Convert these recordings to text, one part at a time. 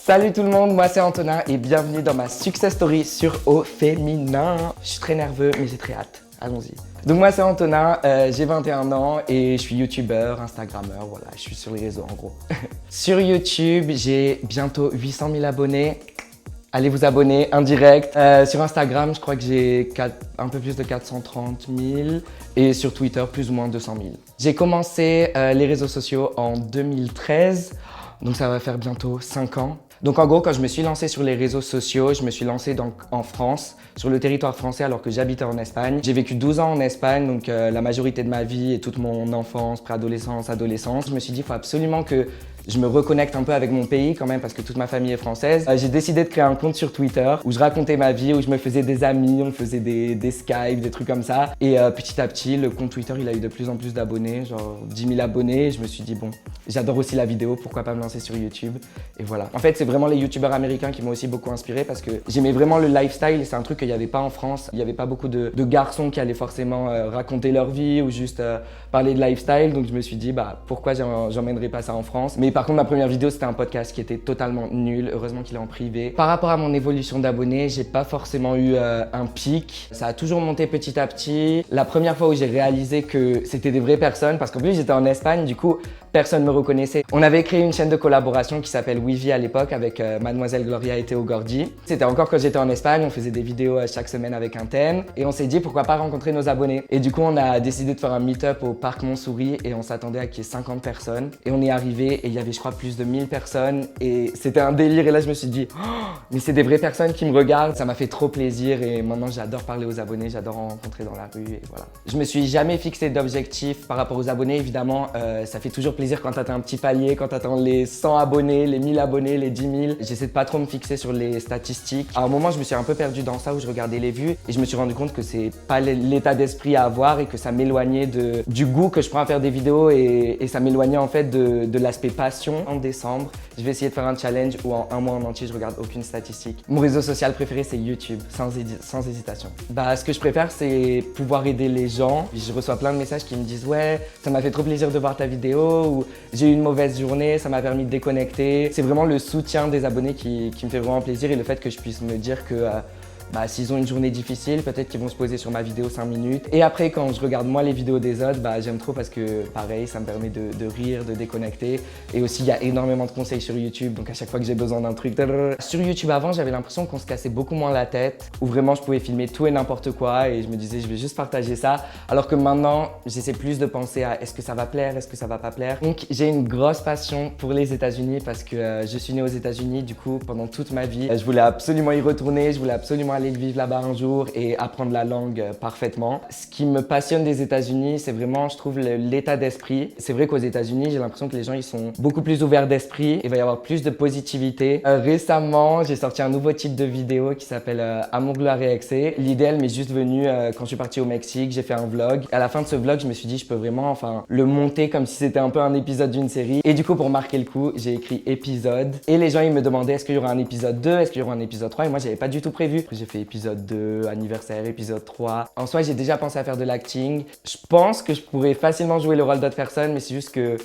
Salut tout le monde, moi c'est Antonin et bienvenue dans ma success story sur Au Féminin. Je suis très nerveux mais j'ai très hâte, allons-y. Donc moi c'est Antonin, j'ai 21 ans et je suis youtubeur, instagrammeur, voilà, je suis sur les réseaux en gros. Sur YouTube, j'ai bientôt 800 000 abonnés. Allez vous abonner, indirect. Sur Instagram, je crois que j'ai un peu plus de 430 000 et sur Twitter, plus ou moins 200 000. J'ai commencé les réseaux sociaux en 2013, donc ça va faire bientôt 5 ans. Donc en gros, quand je me suis lancé sur les réseaux sociaux, je me suis lancé en France, sur le territoire français alors que j'habitais en Espagne. J'ai vécu 12 ans en Espagne, donc la majorité de ma vie et toute mon enfance, préadolescence, adolescence. Je me suis dit, il faut absolument que je me reconnecte un peu avec mon pays quand même parce que toute ma famille est française. J'ai décidé de créer un compte sur Twitter où je racontais ma vie, où je me faisais des amis, on faisait des Skype, des trucs comme ça. Et petit à petit, le compte Twitter, il a eu de plus en plus d'abonnés, genre 10 000 abonnés. Et je me suis dit, bon, j'adore aussi la vidéo, pourquoi pas me lancer sur YouTube? Et voilà. En fait, c'est vraiment les youtubeurs américains qui m'ont aussi beaucoup inspiré parce que j'aimais vraiment le lifestyle et c'est un truc qu'il n'y avait pas en France. Il n'y avait pas beaucoup de garçons qui allaient forcément raconter leur vie ou juste parler de lifestyle. Donc je me suis dit, bah, pourquoi j'emmènerais pas ça en France? Mais par contre, ma première vidéo, c'était un podcast qui était totalement nul. Heureusement qu'il est en privé. Par rapport à mon évolution d'abonnés, j'ai pas forcément eu un pic. Ça a toujours monté petit à petit. La première fois où j'ai réalisé que c'était des vraies personnes, parce qu'en plus j'étais en Espagne, du coup, personne me reconnaissait. On avait créé une chaîne de collaboration qui s'appelle Weavy à l'époque avec Mademoiselle Gloria et Théo Gordi. C'était encore quand j'étais en Espagne, on faisait des vidéos chaque semaine avec un thème et on s'est dit pourquoi pas rencontrer nos abonnés. Et du coup, on a décidé de faire un meet-up au parc Montsouris et on s'attendait à qu'il y ait 50 personnes. Et on est arrivé et il y avait je crois plus de 1000 personnes et c'était un délire. Et là, je me suis dit, oh, mais c'est des vraies personnes qui me regardent. Ça m'a fait trop plaisir et maintenant j'adore parler aux abonnés, j'adore en rencontrer dans la rue et voilà. Je me suis jamais fixé d'objectif par rapport aux abonnés, évidemment. Ça fait toujours plaisir quand t'atteins un petit palier, quand t'atteins les 100 abonnés, les 1000 abonnés, les 10 000. J'essaie de pas trop me fixer sur les statistiques. À un moment, je me suis un peu perdu dans ça où je regardais les vues et je me suis rendu compte que c'est pas l'état d'esprit à avoir et que ça m'éloignait du goût que je prends à faire des vidéos et ça m'éloignait en fait de l'aspect passion. En décembre, je vais essayer de faire un challenge où en un mois en entier, je regarde aucune statistique. Mon réseau social préféré, c'est YouTube, sans hésitation. Bah, ce que je préfère, c'est pouvoir aider les gens. Je reçois plein de messages qui me disent « Ouais, ça m'a fait trop plaisir de voir ta vidéo » ou « J'ai eu une mauvaise journée, ça m'a permis de déconnecter ». C'est vraiment le soutien des abonnés qui me fait vraiment plaisir et le fait que je puisse me dire que bah, s'ils ont une journée difficile, peut-être qu'ils vont se poser sur ma vidéo 5 minutes. Et après, quand je regarde moi les vidéos des autres, bah, j'aime trop parce que pareil, ça me permet de rire, de déconnecter. Et aussi, il y a énormément de conseils sur YouTube, donc à chaque fois que j'ai besoin d'un truc... Sur YouTube avant, j'avais l'impression qu'on se cassait beaucoup moins la tête, où vraiment je pouvais filmer tout et n'importe quoi et je me disais, je vais juste partager ça. Alors que maintenant, j'essaie plus de penser à est-ce que ça va plaire, est-ce que ça va pas plaire. Donc j'ai une grosse passion pour les États-Unis parce que je suis né aux États-Unis, du coup, pendant toute ma vie. Je voulais absolument y retourner, je voulais absolument aller vivre là-bas un jour et apprendre la langue parfaitement. Ce qui me passionne des États-Unis, c'est vraiment, je trouve, l'état d'esprit. C'est vrai qu'aux États-Unis, j'ai l'impression que les gens ils sont beaucoup plus ouverts d'esprit. Il va y avoir plus de positivité. Récemment, j'ai sorti un nouveau type de vidéo qui s'appelle Amour, gloire et excès. L'idée, elle m'est juste venue quand je suis parti au Mexique. J'ai fait un vlog. À la fin de ce vlog, je me suis dit, je peux vraiment le monter comme si c'était un peu un épisode d'une série. Et du coup, pour marquer le coup, j'ai écrit épisode. Et les gens, ils me demandaient, est-ce qu'il y aura un épisode 2? Est-ce qu'il y aura un épisode 3? Et moi, j'avais pas du tout prévu. Après, j'ai fait épisode 2, anniversaire, épisode 3. En soi, j'ai déjà pensé à faire de l'acting. Je pense que je pourrais facilement jouer le rôle d'autres personnes, mais c'est juste que,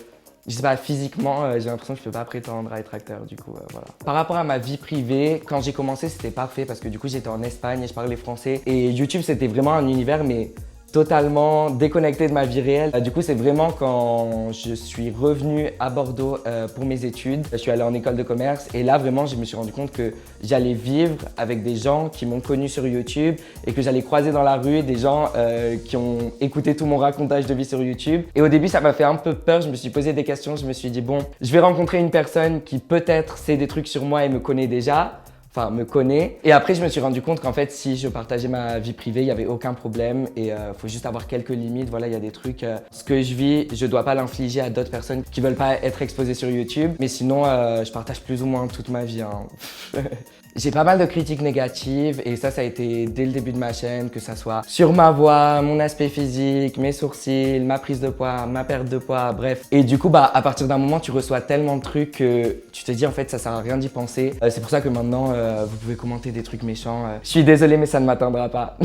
je sais pas, physiquement, j'ai l'impression que je peux pas prétendre à être acteur, du coup, voilà. Par rapport à ma vie privée, quand j'ai commencé, c'était parfait parce que du coup, j'étais en Espagne et je parlais français. Et YouTube, c'était vraiment un univers, mais totalement déconnecté de ma vie réelle. Du coup, c'est vraiment quand je suis revenu à Bordeaux pour mes études. Je suis allé en école de commerce et là, vraiment, je me suis rendu compte que j'allais vivre avec des gens qui m'ont connu sur YouTube et que j'allais croiser dans la rue des gens qui ont écouté tout mon racontage de vie sur YouTube. Et au début, ça m'a fait un peu peur. Je me suis posé des questions. Je me suis dit, bon, je vais rencontrer une personne qui peut-être sait des trucs sur moi et me connaît déjà. Enfin, me connaît. Et après, je me suis rendu compte qu'en fait, si je partageais ma vie privée, il n'y avait aucun problème et faut juste avoir quelques limites. Voilà, il y a des trucs, ce que je vis, je dois pas l'infliger à d'autres personnes qui veulent pas être exposées sur YouTube. Mais sinon, je partage plus ou moins toute ma vie, hein. J'ai pas mal de critiques négatives et ça a été dès le début de ma chaîne, que ça soit sur ma voix, mon aspect physique, mes sourcils, ma prise de poids, ma perte de poids, bref. Et du coup, bah, à partir d'un moment, tu reçois tellement de trucs que tu te dis en fait, ça sert à rien d'y penser. C'est pour ça que maintenant, vous pouvez commenter des trucs méchants. Je suis désolé, mais ça ne m'atteindra pas.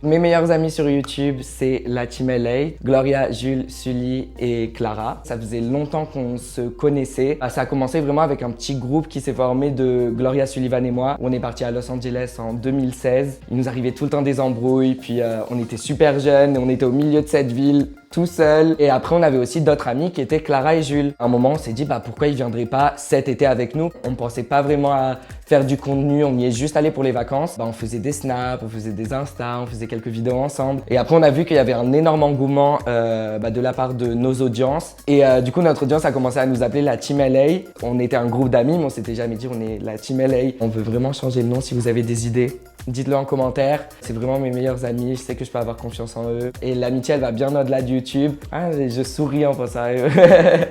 Mes meilleurs amis sur YouTube, c'est la Team LA, Gloria, Jules, Sully et Clara. Ça faisait longtemps qu'on se connaissait. Ça a commencé vraiment avec un petit groupe qui s'est formé de Gloria Sullivan et moi. On est parti à Los Angeles en 2016. Il nous arrivait tout le temps des embrouilles, puis on était super jeunes, on était au milieu de cette ville, tout seul. Et après, on avait aussi d'autres amis qui étaient Clara et Jules. À un moment, on s'est dit, pourquoi ils viendraient pas cet été avec nous? On pensait pas vraiment à faire du contenu, on y est juste allé pour les vacances. On faisait des snaps, on faisait des Insta, on faisait quelques vidéos ensemble. Et après, on a vu qu'il y avait un énorme engouement de la part de nos audiences. Et du coup, notre audience a commencé à nous appeler la Team LA. On était un groupe d'amis, mais on s'était jamais dit on est la Team LA. On veut vraiment changer le nom. Si vous avez des idées, dites-le en commentaire. C'est vraiment mes meilleurs amis, je sais que je peux avoir confiance en eux. Et l'amitié, elle va bien au-delà de YouTube. Je souris en pensant à eux.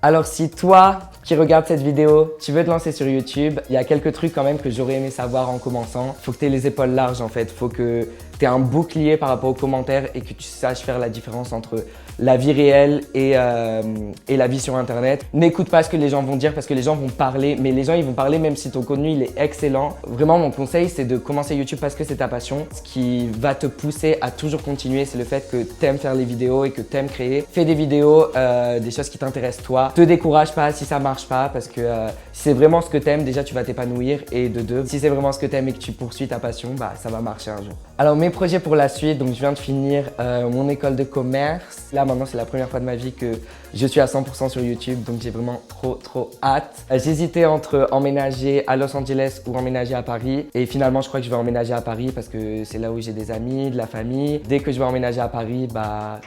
Alors si toi, qui regardes cette vidéo, tu veux te lancer sur YouTube, il y a quelques trucs quand même que j'aurais aimé savoir en commençant. Faut que tu aies les épaules larges en fait. Faut que tu aies un bouclier par rapport aux commentaires et que tu saches faire la différence entre la vie réelle et la vie sur Internet. N'écoute pas ce que les gens vont dire parce que les gens vont parler, mais les gens ils vont parler même si ton contenu il est excellent. Vraiment mon conseil c'est de commencer YouTube parce que c'est ta passion. Ce qui va te pousser à toujours continuer, c'est le fait que tu aimes faire les vidéos et que tu aimes créer. Fais des vidéos, des choses qui t'intéressent toi. Te décourage pas si ça marche pas parce que si c'est vraiment ce que tu aimes, déjà tu vas t'épanouir et de deux, si c'est vraiment ce que tu aimes et que tu poursuis ta passion, ça va marcher un jour. Alors mes projets pour la suite, donc je viens de finir mon école de commerce. Là maintenant c'est la première fois de ma vie que je suis à 100% sur YouTube, donc j'ai vraiment trop hâte. J'hésitais entre emménager à Los Angeles ou emménager à Paris et finalement je crois que je vais emménager à Paris parce que c'est là où j'ai des amis, de la famille. Dès que je vais emménager à Paris,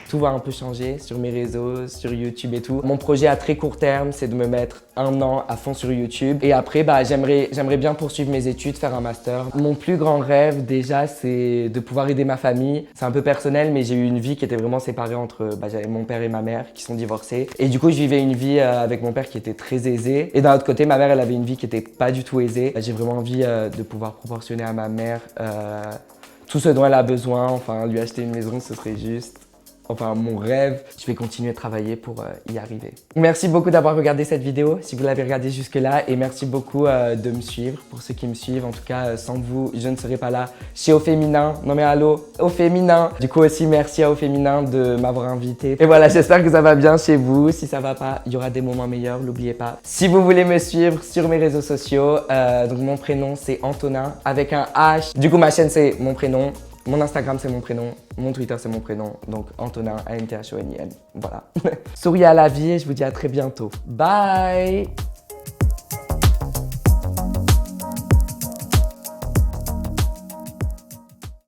tout va un peu changer sur mes réseaux, sur YouTube et tout. Mon projet à très court terme, c'est de me mettre 1 an à fond sur YouTube et après j'aimerais bien poursuivre mes études, faire un master. Mon plus grand rêve déjà c'est de pouvoir aider ma famille. C'est un peu personnel mais j'ai eu une vie qui était vraiment séparée entre j'avais mon père et ma mère qui sont divorcés et du coup je vivais une vie avec mon père qui était très aisée et d'un autre côté ma mère elle avait une vie qui était pas du tout aisée. J'ai vraiment envie de pouvoir proportionner à ma mère tout ce dont elle a besoin, enfin lui acheter une maison ce serait juste. Enfin, mon rêve, je vais continuer de travailler pour y arriver. Merci beaucoup d'avoir regardé cette vidéo, si vous l'avez regardée jusque-là. Et merci beaucoup de me suivre, pour ceux qui me suivent. En tout cas, sans vous, je ne serais pas là chez Au Féminin. Non mais allô, Au Féminin. Du coup aussi, merci à Au Féminin de m'avoir invité. Et voilà, j'espère que ça va bien chez vous. Si ça va pas, il y aura des moments meilleurs, n'oubliez pas. Si vous voulez me suivre sur mes réseaux sociaux, donc mon prénom c'est Antonin avec un H. Du coup, ma chaîne c'est mon prénom. Mon Instagram, c'est mon prénom. Mon Twitter, c'est mon prénom. Donc, Antonin, A-N-T-H-O-N-I-N. Voilà. Souriez à la vie et je vous dis à très bientôt. Bye!